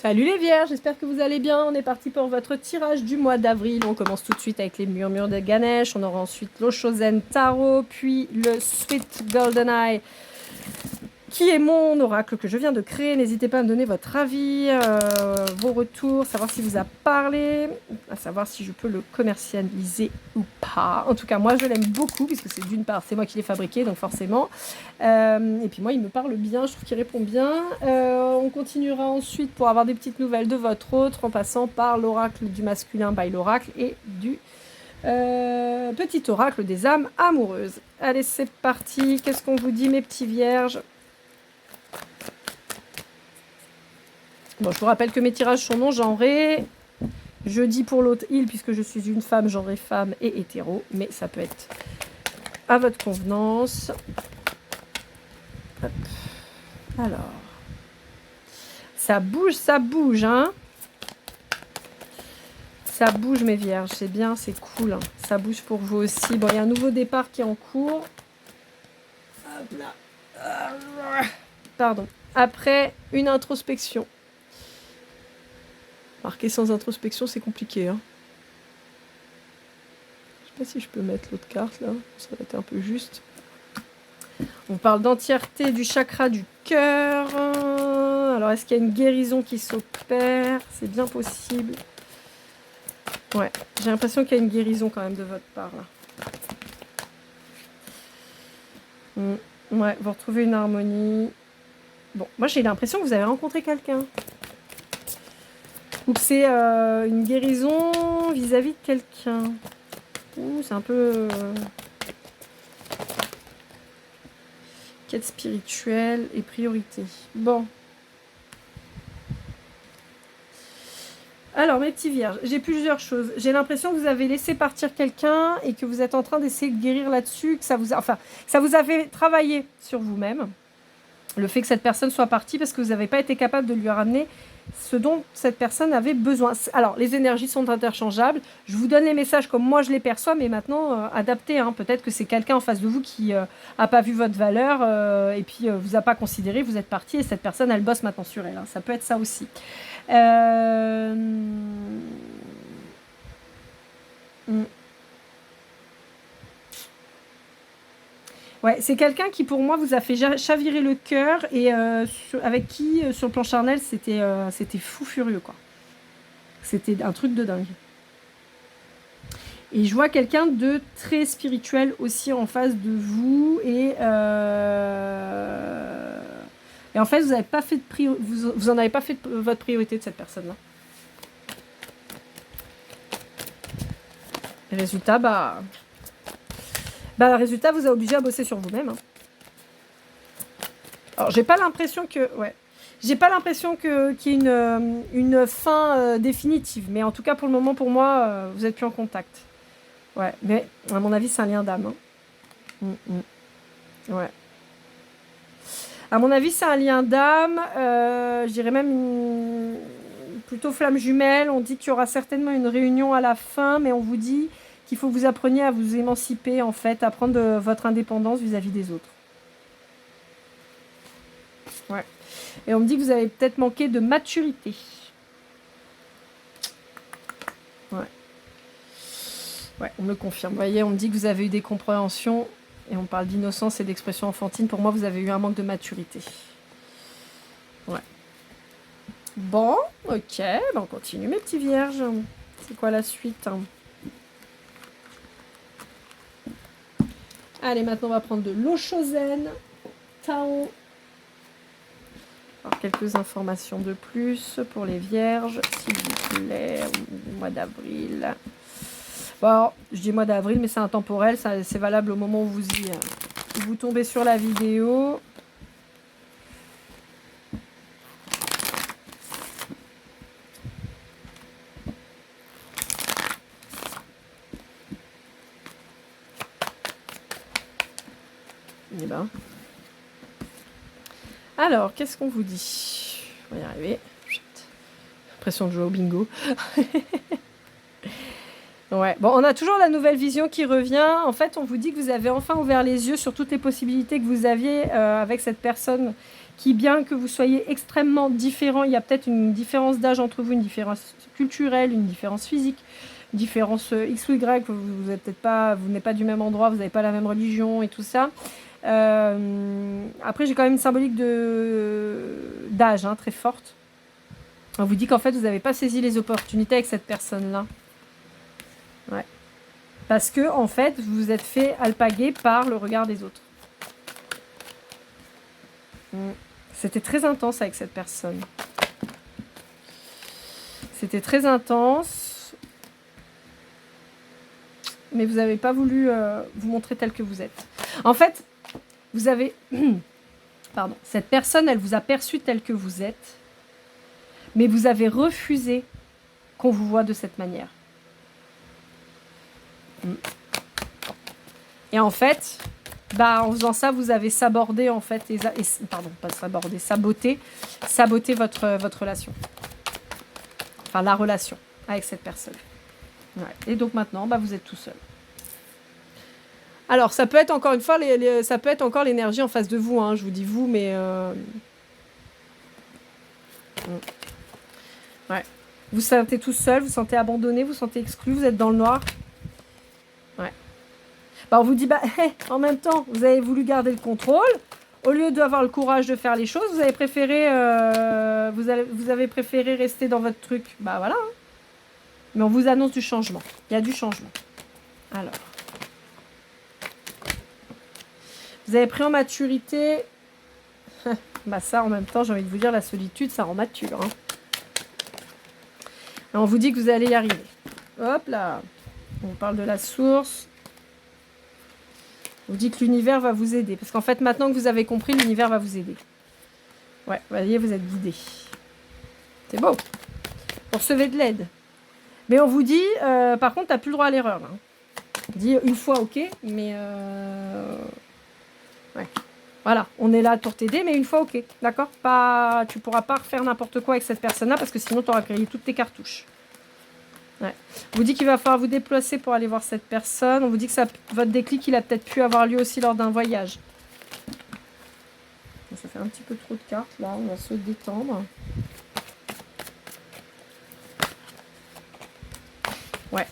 Salut les vierges, j'espère que vous allez bien. On est parti pour votre tirage du mois d'avril. On commence tout de suite avec les murmures de Ganesh. On aura ensuite l'Oshozen Tarot, puis le Sweet Golden Eye, qui est mon oracle que je viens de créer. N'hésitez pas à me donner votre avis, vos retours, savoir s'il vous a parlé, à savoir si je peux le commercialiser ou pas. En tout cas, moi, je l'aime beaucoup, puisque c'est d'une part, c'est moi qui l'ai fabriqué, donc forcément. Et puis moi, il me parle bien, je trouve qu'il répond bien. On continuera ensuite pour avoir des petites nouvelles de votre autre, en passant par l'oracle du masculin by l'oracle et du petit oracle des âmes amoureuses. Allez, c'est parti. Qu'est-ce qu'on vous dit, mes petits vierges ? Bon, je vous rappelle que mes tirages sont non genrés. Je dis pour l'autre il, puisque je suis une femme, genrée femme et hétéro, mais ça peut être à votre convenance. Hop. Alors, ça bouge, hein. Ça bouge, mes vierges, c'est bien, c'est cool. Hein. Ça bouge pour vous aussi. Bon, il y a un nouveau départ qui est en cours. Hop là. Pardon. Après une introspection. Marquer sans introspection, c'est compliqué. Hein. Je sais pas si je peux mettre l'autre carte là. Ça va être un peu juste. On parle d'entièreté du chakra du cœur. Alors, est-ce qu'il y a une guérison qui s'opère? C'est bien possible. Ouais, j'ai l'impression qu'il y a une guérison quand même de votre part là. Ouais, vous retrouvez une harmonie. Bon, moi j'ai l'impression que vous avez rencontré quelqu'un. Ou que c'est une guérison vis-à-vis de quelqu'un. Ouh, c'est un peu... quête spirituelle et priorité. Bon. Alors, mes petits vierges, j'ai plusieurs choses. J'ai l'impression que vous avez laissé partir quelqu'un et que vous êtes en train d'essayer de guérir là-dessus, que ça vous a... Enfin, ça vous a fait travailler sur vous-même. Le fait que cette personne soit partie parce que vous n'avez pas été capable de lui ramener ce dont cette personne avait besoin. Alors, les énergies sont interchangeables. Je vous donne les messages comme moi je les perçois, mais maintenant, adaptez. Hein. Peut-être que c'est quelqu'un en face de vous qui n'a pas vu votre valeur et puis vous a pas considéré, vous êtes parti et cette personne, elle bosse maintenant sur elle. Hein. Ça peut être ça aussi. Ouais, c'est quelqu'un qui, pour moi, vous a fait chavirer le cœur et avec qui, sur le plan charnel, c'était fou furieux, quoi. C'était un truc de dingue. Et je vois quelqu'un de très spirituel aussi en face de vous et en fait, vous n'en avez pas fait votre priorité de cette personne-là. Et résultat, le résultat vous a obligé à bosser sur vous-même. Hein. Alors, j'ai pas l'impression que... Ouais. J'ai pas l'impression qu'il y ait une fin définitive. Mais en tout cas, pour le moment, pour moi, vous n'êtes plus en contact. Ouais. Mais, à mon avis, c'est un lien d'âme. Hein. Ouais. À mon avis, c'est un lien d'âme. Je dirais même plutôt flamme jumelle. On dit qu'il y aura certainement une réunion à la fin. Mais on vous dit... qu'il faut que vous appreniez à vous émanciper, en fait, à prendre votre indépendance vis-à-vis des autres. Ouais. Et on me dit que vous avez peut-être manqué de maturité. Ouais. Ouais, on me le confirme. Vous voyez, on me dit que vous avez eu des compréhensions, et on parle d'innocence et d'expression enfantine. Pour moi, vous avez eu un manque de maturité. Ouais. Bon, ok, on continue, mes petits vierges. C'est quoi la suite ? Allez, maintenant, on va prendre de l'Oshozen Tarot. Alors, quelques informations de plus pour les vierges, s'il vous plaît, au mois d'avril. Bon, je dis mois d'avril, mais c'est intemporel, c'est valable au moment où vous tombez sur la vidéo. Eh ben. Alors, qu'est-ce qu'on vous dit? On va y arriver. L'impression de jouer au bingo. Ouais. Bon, on a toujours la nouvelle vision qui revient. En fait, on vous dit que vous avez enfin ouvert les yeux sur toutes les possibilités que vous aviez avec cette personne qui, bien que vous soyez extrêmement différents, il y a peut-être une différence d'âge entre vous, une différence culturelle, une différence physique, une différence X ou Y, vous n'êtes peut-être pas, vous n'êtes pas du même endroit, vous n'avez pas la même religion et tout ça. Après, j'ai quand même une symbolique d'âge très forte. On vous dit qu'en fait, vous n'avez pas saisi les opportunités avec cette personne-là. Ouais. Parce que, en fait, vous vous êtes fait alpaguer par le regard des autres. C'était très intense avec cette personne. C'était très intense. Mais vous n'avez pas voulu vous montrer tel que vous êtes. En fait, vous avez... Pardon. Cette personne, elle vous a perçu tel que vous êtes. Mais vous avez refusé qu'on vous voie de cette manière. Et en fait, en faisant ça, vous avez sabordé, en fait, saboté votre relation. Enfin, la relation avec cette personne. Ouais. Et donc maintenant, vous êtes tout seul. Alors, ça peut être encore une fois, ça peut être encore l'énergie en face de vous, je vous dis vous, mais... Ouais. Vous sentez tout seul, vous sentez abandonné, vous sentez exclu, vous êtes dans le noir. Ouais. On vous dit, en même temps, vous avez voulu garder le contrôle. Au lieu d'avoir le courage de faire les choses, vous avez préféré, vous avez préféré rester dans votre truc. Voilà. Mais on vous annonce du changement. Il y a du changement. Alors. Vous avez pris en maturité. Ça, en même temps, j'ai envie de vous dire, la solitude, ça rend mature. Et on vous dit que vous allez y arriver. Hop là. On parle de la source. On vous dit que l'univers va vous aider. Parce qu'en fait, maintenant que vous avez compris, l'univers va vous aider. Ouais, vous voyez, vous êtes guidé. C'est beau. Vous recevez de l'aide. Mais on vous dit, par contre, tu n'as plus le droit à l'erreur. On dit une fois, ok, mais... Ouais. Voilà, on est là pour t'aider, mais une fois, ok. D'accord ? Tu ne pourras pas refaire n'importe quoi avec cette personne-là, parce que sinon, tu auras grillé toutes tes cartouches. Ouais. On vous dit qu'il va falloir vous déplacer pour aller voir cette personne. On vous dit que votre déclic, il a peut-être pu avoir lieu aussi lors d'un voyage. Ça fait un petit peu trop de cartes, là. On va se détendre. Ouais.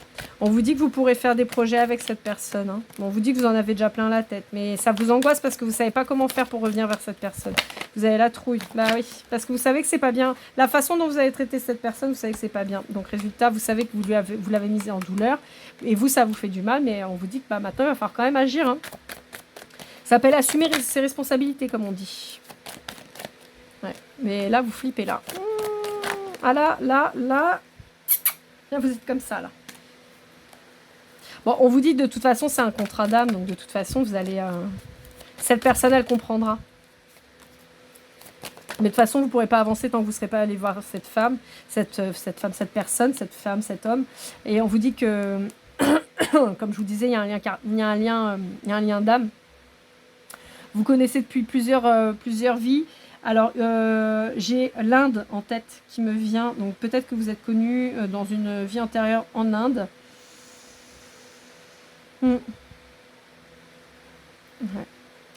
On vous dit que vous pourrez faire des projets avec cette personne. On vous dit que vous en avez déjà plein la tête. Mais ça vous angoisse parce que vous ne savez pas comment faire pour revenir vers cette personne. Vous avez la trouille. Oui, parce que vous savez que c'est pas bien. La façon dont vous avez traité cette personne, vous savez que c'est pas bien. Donc résultat, vous savez que vous l'avez mise en douleur. Et vous, ça vous fait du mal. Mais on vous dit que maintenant, il va falloir quand même agir. Ça s'appelle assumer ses responsabilités, comme on dit. Ouais. Mais là, vous flippez là. Ah là. Là, vous êtes comme ça, là. Bon, on vous dit que de toute façon, c'est un contrat d'âme, donc de toute façon, vous allez... Cette personne, elle comprendra. Mais de toute façon, vous ne pourrez pas avancer tant que vous ne serez pas allé voir cette femme, cette personne, cette femme, cet homme. Et on vous dit que, comme je vous disais, il y a un lien d'âme. Vous connaissez depuis plusieurs vies. Alors, j'ai l'Inde en tête qui me vient. Donc, peut-être que vous êtes connu dans une vie antérieure en Inde. Ouais.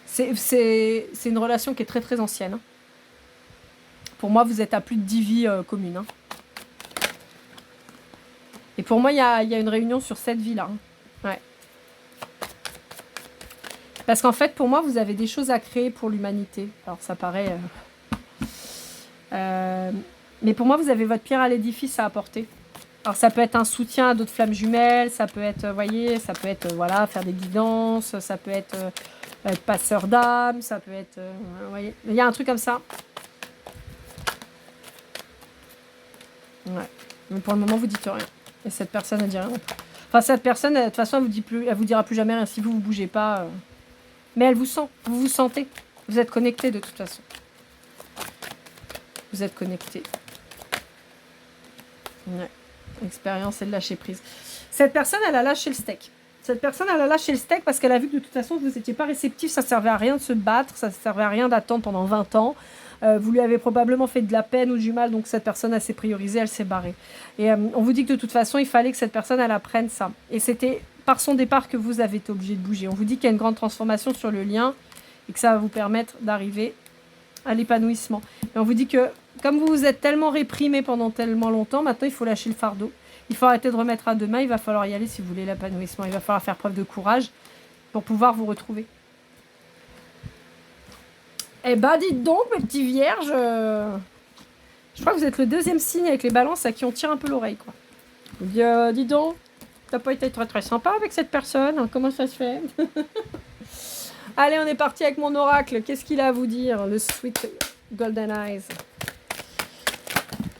C'est une relation qui est très très ancienne. Pour moi, vous êtes à plus de 10 vies communes. Et pour moi, il y a une réunion sur cette vie-là. Ouais. Parce qu'en fait, pour moi, vous avez des choses à créer pour l'humanité. Alors, ça paraît... mais pour moi, vous avez votre pierre à l'édifice à apporter. Alors, ça peut être un soutien à d'autres flammes jumelles, ça peut être, ça peut être, faire des guidances, ça peut être passeur d'âme, ça peut être, voyez. Il y a un truc comme ça. Ouais. Mais pour le moment, vous dites rien. Et cette personne, elle dit rien. Enfin, cette personne, de toute façon, elle vous dira plus jamais rien si vous bougez pas. Mais elle vous sent, vous vous sentez. Vous êtes connecté de toute façon. Vous êtes connecté. Ouais. Expérience et de lâcher prise. Cette personne, elle a lâché le steak. Cette personne, elle a lâché le steak parce qu'elle a vu que de toute façon, vous n'étiez pas réceptif, ça ne servait à rien de se battre, ça ne servait à rien d'attendre pendant 20 ans. Vous lui avez probablement fait de la peine ou du mal, donc cette personne, elle s'est priorisée, elle s'est barrée. Et on vous dit que de toute façon, il fallait que cette personne, elle apprenne ça. Et c'était par son départ que vous avez été obligé de bouger. On vous dit qu'il y a une grande transformation sur le lien et que ça va vous permettre d'arriver à l'épanouissement. Et on vous dit que comme vous vous êtes tellement réprimé pendant tellement longtemps, maintenant il faut lâcher le fardeau. Il faut arrêter de remettre à demain, il va falloir y aller si vous voulez l'épanouissement. Il va falloir faire preuve de courage pour pouvoir vous retrouver. Eh ben, dites donc, mes petits vierges, je crois que vous êtes le deuxième signe avec les balances à qui on tire un peu l'oreille, quoi. Vous dites, dis donc, t'as pas été très très sympa avec cette personne, hein, comment ça se fait? Allez, on est parti avec mon oracle. Qu'est-ce qu'il a à vous dire, le Sweet Golden Eyes?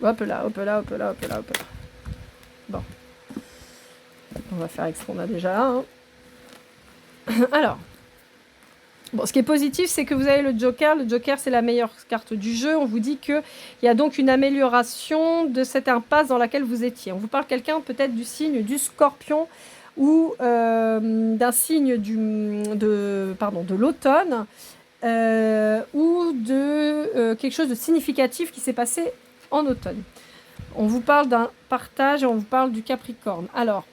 Hop là, hop là, hop là, hop là, hop là. Bon. On va faire avec ce qu'on a déjà là. Hein. Alors. Bon, ce qui est positif, c'est que vous avez le Joker. Le Joker, c'est la meilleure carte du jeu. On vous dit qu'il y a donc une amélioration de cette impasse dans laquelle vous étiez. On vous parle quelqu'un peut-être du signe du Scorpion ou d'un signe de l'automne ou de quelque chose de significatif qui s'est passé en automne. On vous parle d'un partage et on vous parle du Capricorne. Alors,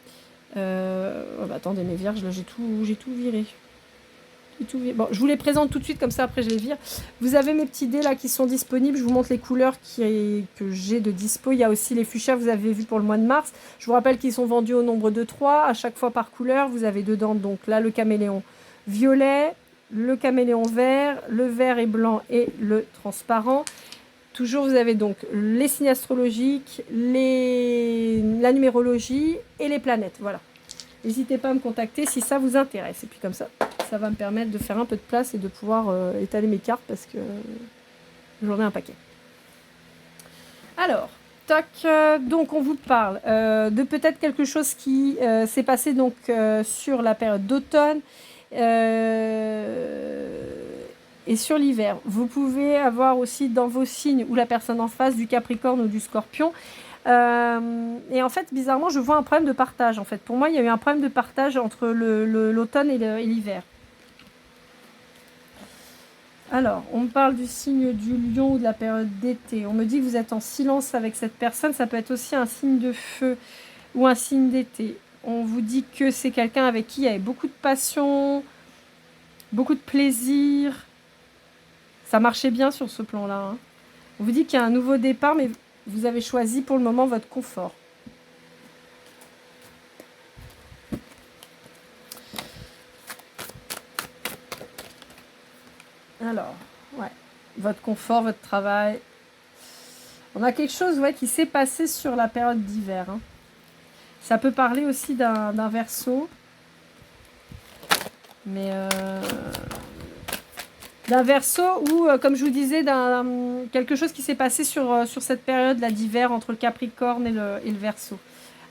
attendez, mes vierges, là, j'ai tout viré. Bon, je vous les présente tout de suite, comme ça après je les vire. Vous avez mes petits dés là qui sont disponibles. Je vous montre les couleurs que j'ai de dispo. Il y a aussi les fuchsias, vous avez vu pour le mois de mars. Je vous rappelle qu'ils sont vendus au nombre de 3, à chaque fois par couleur. Vous avez dedans donc là le caméléon violet, le caméléon vert, le vert et blanc et le transparent. Toujours vous avez donc les signes astrologiques, la numérologie et les planètes. Voilà. N'hésitez pas à me contacter si ça vous intéresse. Et puis comme ça va me permettre de faire un peu de place et de pouvoir étaler mes cartes parce que j'en ai un paquet. Alors, tac, donc on vous parle de peut-être quelque chose qui s'est passé donc sur la période d'automne et sur l'hiver. Vous pouvez avoir aussi dans vos signes ou la personne en face du Capricorne ou du Scorpion. Et en fait, bizarrement, je vois un problème de partage. En fait, pour moi, il y a eu un problème de partage entre l'automne et l'hiver. Alors, on me parle du signe du lion ou de la période d'été. On me dit que vous êtes en silence avec cette personne. Ça peut être aussi un signe de feu ou un signe d'été. On vous dit que c'est quelqu'un avec qui il y avait beaucoup de passion, beaucoup de plaisir. Ça marchait bien sur ce plan-là. Hein. On vous dit qu'il y a un nouveau départ, mais vous avez choisi pour le moment votre confort. Alors, ouais, votre confort, votre travail. On a quelque chose qui s'est passé sur la période d'hiver. Hein. Ça peut parler aussi d'un Verseau. Mais d'un Verseau ou, comme je vous disais, quelque chose qui s'est passé sur cette période là d'hiver entre le Capricorne et le Verseau.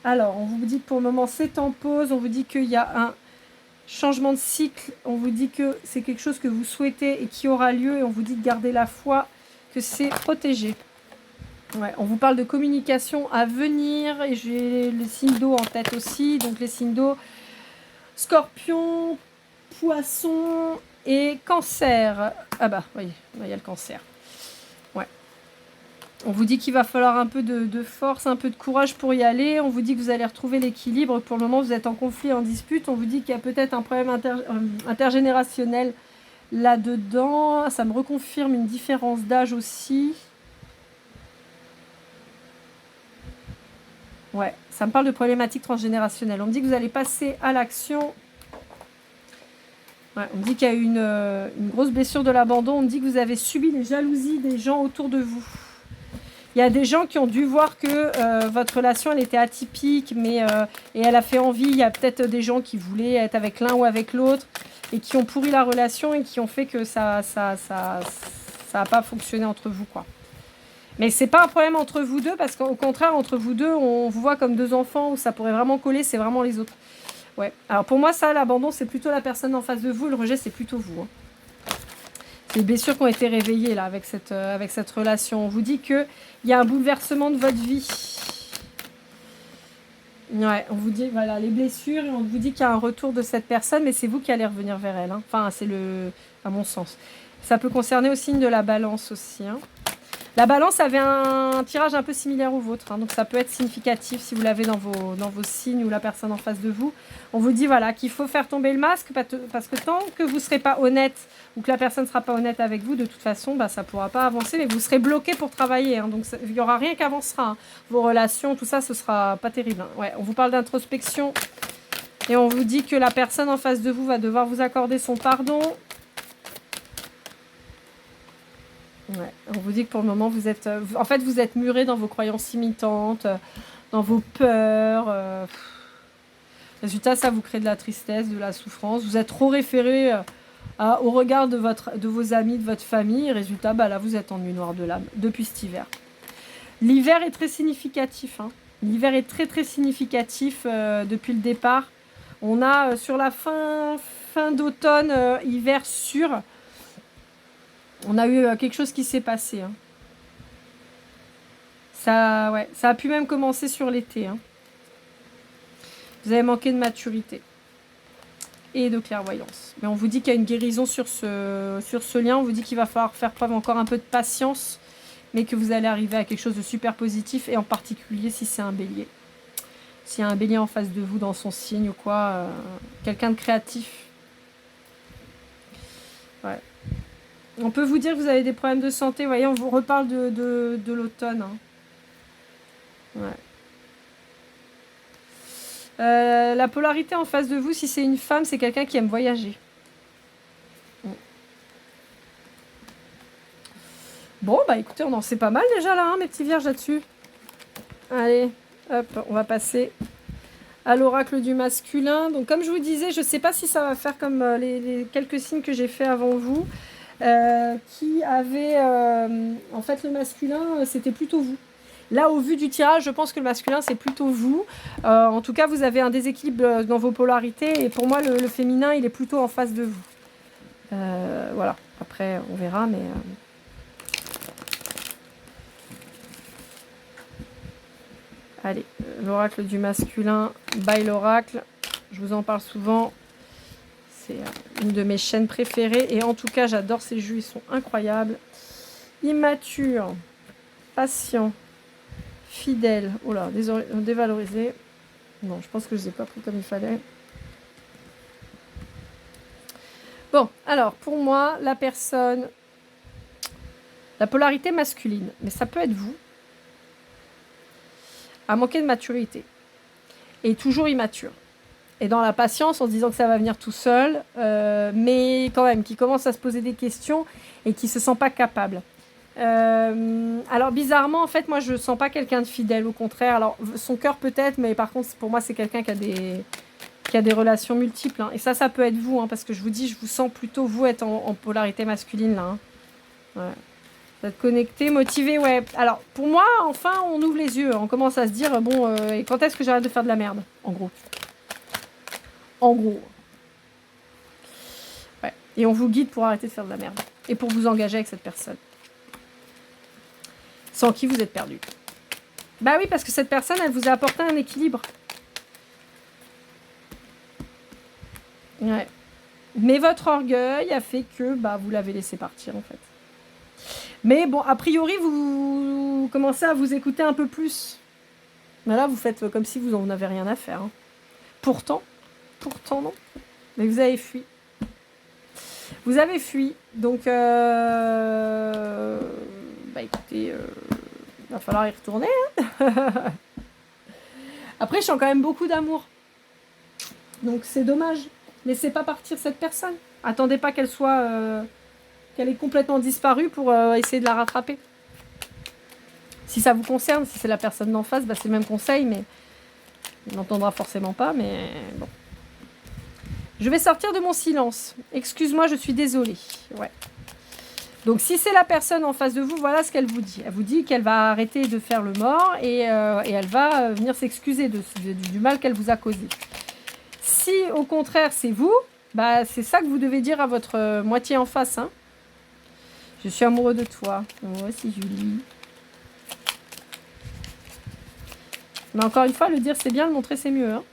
Alors, on vous dit que pour le moment, c'est en pause. On vous dit qu'il y a un changement de cycle. On vous dit que c'est quelque chose que vous souhaitez et qui aura lieu. Et on vous dit de garder la foi, que c'est protégé. Ouais, on vous parle de communication à venir. Et j'ai les signes d'eau en tête aussi. Donc, les signes d'eau, Scorpion, Poisson et Cancer. Ah bah, oui, il y a le Cancer. Ouais. On vous dit qu'il va falloir un peu de force, un peu de courage pour y aller. On vous dit que vous allez retrouver l'équilibre. Pour le moment, vous êtes en conflit, en dispute. On vous dit qu'il y a peut-être un problème intergénérationnel là-dedans. Ça me reconfirme une différence d'âge aussi. Ouais, ça me parle de problématiques transgénérationnelles. On me dit que vous allez passer à l'action. Ouais, on me dit qu'il y a eu une grosse blessure de l'abandon. On me dit que vous avez subi les jalousies des gens autour de vous. Il y a des gens qui ont dû voir que votre relation, elle était atypique, et elle a fait envie. Il y a peut-être des gens qui voulaient être avec l'un ou avec l'autre et qui ont pourri la relation et qui ont fait que ça a pas fonctionné entre vous, quoi. Mais c'est pas un problème entre vous deux, parce qu'au contraire, entre vous deux, on vous voit comme deux enfants où ça pourrait vraiment coller, c'est vraiment les autres. Ouais. Alors pour moi, ça, l'abandon, c'est plutôt la personne en face de vous, le rejet, c'est plutôt vous. Hein. C'est les blessures qui ont été réveillées là avec cette relation. On vous dit qu'il y a un bouleversement de votre vie. Ouais, on vous dit, voilà, les blessures, et on vous dit qu'il y a un retour de cette personne, mais c'est vous qui allez revenir vers elle. Hein. Enfin, à mon sens. Ça peut concerner au signe de la balance aussi. Hein. La balance avait un tirage un peu similaire au vôtre, hein, donc ça peut être significatif si vous l'avez dans vos signes ou la personne en face de vous. On vous dit voilà qu'il faut faire tomber le masque parce que tant que vous ne serez pas honnête ou que la personne ne sera pas honnête avec vous, de toute façon, bah, ça ne pourra pas avancer, mais vous serez bloqué pour travailler. Hein, donc il n'y aura rien qui avancera. Hein. Vos relations, tout ça, ce ne sera pas terrible. Hein. Ouais, on vous parle d'introspection et on vous dit que la personne en face de vous va devoir vous accorder son pardon. Ouais. On vous dit que pour le moment, vous êtes muré dans vos croyances imitantes, dans vos peurs. Résultat, ça vous crée de la tristesse, de la souffrance. Vous êtes trop référé au regard de vos amis, de votre famille. Résultat, bah là, vous êtes en nuit noire de l'âme depuis cet hiver. L'hiver est très significatif. Hein. L'hiver est très, très significatif depuis le départ. On a sur la fin d'automne, hiver sûr. On a eu quelque chose qui s'est passé. Hein. Ça a pu même commencer sur l'été. Hein. Vous avez manqué de maturité et de clairvoyance. Mais on vous dit qu'il y a une guérison sur ce lien. On vous dit qu'il va falloir faire preuve encore un peu de patience, mais que vous allez arriver à quelque chose de super positif, et en particulier si c'est un bélier. S'il y a un bélier en face de vous dans son signe ou quoi, quelqu'un de créatif. Ouais. On peut vous dire que vous avez des problèmes de santé. Vous voyez, on vous reparle de l'automne. Hein. Ouais. La polarité en face de vous, si c'est une femme, c'est quelqu'un qui aime voyager. Bon, bah écoutez, on en sait pas mal déjà là, hein, mes petits vierges là-dessus. Allez, hop, on va passer à l'oracle du masculin. Donc comme je vous disais, je ne sais pas si ça va faire comme les quelques signes que j'ai fait avant vous, qui avaient... en fait, le masculin, c'était plutôt vous. Là, au vu du tirage, je pense que le masculin, c'est plutôt vous. En tout cas, vous avez un déséquilibre dans vos polarités. Et pour moi, le féminin, il est plutôt en face de vous. Voilà. Après, on verra, mais... Allez, l'oracle du masculin, by l'oracle. Je vous en parle souvent. C'est une de mes chaînes préférées. Et en tout cas, j'adore ces jeux. Ils sont incroyables. Immature, patient, fidèle. Oh là, dévalorisé. Non, je pense que je ne les ai pas pris comme il fallait. Bon, alors, pour moi, la personne... La polarité masculine, mais ça peut être vous, a manqué de maturité. Et toujours immature. Et dans la patience, en se disant que ça va venir tout seul, mais quand même, qui commence à se poser des questions et qui ne se sent pas capable. Alors bizarrement, en fait, moi je sens pas quelqu'un de fidèle, au contraire. Alors son cœur peut-être, mais par contre pour moi c'est quelqu'un qui a des relations multiples. Hein. Et ça peut être vous, hein, parce que je vous dis, je vous sens plutôt vous être en polarité masculine là. Hein. Ouais. Vous êtes connecté, motivé, ouais. Alors pour moi, enfin, on ouvre les yeux, on commence à se dire bon, et quand est-ce que j'arrête de faire de la merde, en gros. En gros. Ouais. Et on vous guide pour arrêter de faire de la merde et pour vous engager avec cette personne. Sans qui vous êtes perdu. Bah oui, parce que cette personne, elle vous a apporté un équilibre. Ouais. Mais votre orgueil a fait que bah, vous l'avez laissé partir, en fait. Mais bon, a priori, vous commencez à vous écouter un peu plus. Mais là, vous faites comme si vous n'en avez rien à faire. Hein. Pourtant, non. Mais vous avez fui. Vous avez fui. Donc, bah écoutez... va falloir y retourner. Hein. Après, je sens quand même beaucoup d'amour. Donc, c'est dommage. Laissez pas partir cette personne. Attendez pas qu'elle soit... qu'elle ait complètement disparu pour essayer de la rattraper. Si ça vous concerne, si c'est la personne d'en face, bah, c'est le même conseil, mais il n'entendra forcément pas, mais bon. Je vais sortir de mon silence. Excuse-moi, je suis désolée. Ouais. Donc, si c'est la personne en face de vous, voilà ce qu'elle vous dit. Elle vous dit qu'elle va arrêter de faire le mort et elle va venir s'excuser du mal qu'elle vous a causé. Si, au contraire, c'est vous, bah, c'est ça que vous devez dire à votre moitié en face. Hein. Je suis amoureux de toi. Moi aussi, Julie. Mais encore une fois, le dire, c'est bien, le montrer, c'est mieux. Hein.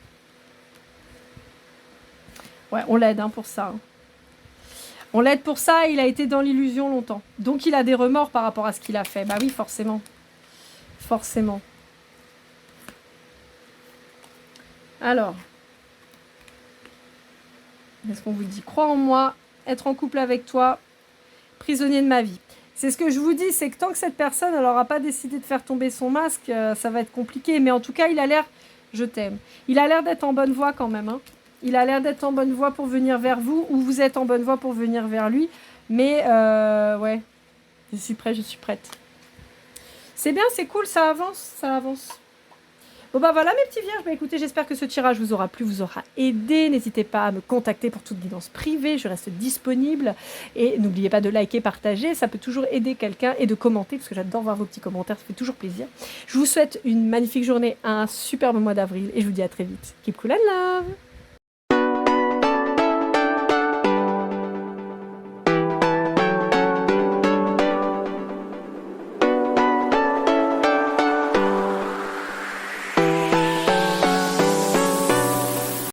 Ouais, on l'aide hein, pour ça. Hein. On l'aide pour ça, il a été dans l'illusion longtemps. Donc il a des remords par rapport à ce qu'il a fait. Bah oui, forcément. Forcément. Alors. Qu'est-ce qu'on vous dit? Crois en moi, être en couple avec toi, prisonnier de ma vie. C'est ce que je vous dis, c'est que tant que cette personne n'aura pas décidé de faire tomber son masque, ça va être compliqué. Mais en tout cas, il a l'air... Je t'aime. Il a l'air d'être en bonne voie quand même. Hein. Il a l'air d'être en bonne voie pour venir vers vous, ou vous êtes en bonne voie pour venir vers lui. Mais, ouais, je suis prête, je suis prête. C'est bien, c'est cool, ça avance, ça avance. Bon bah voilà mes petits vierges, bah écoutez, j'espère que ce tirage vous aura plu, vous aura aidé. N'hésitez pas à me contacter pour toute guidance privée, je reste disponible. Et n'oubliez pas de liker, partager, ça peut toujours aider quelqu'un, et de commenter, parce que j'adore voir vos petits commentaires, ça fait toujours plaisir. Je vous souhaite une magnifique journée, un superbe mois d'avril, et je vous dis à très vite. Keep cool and love!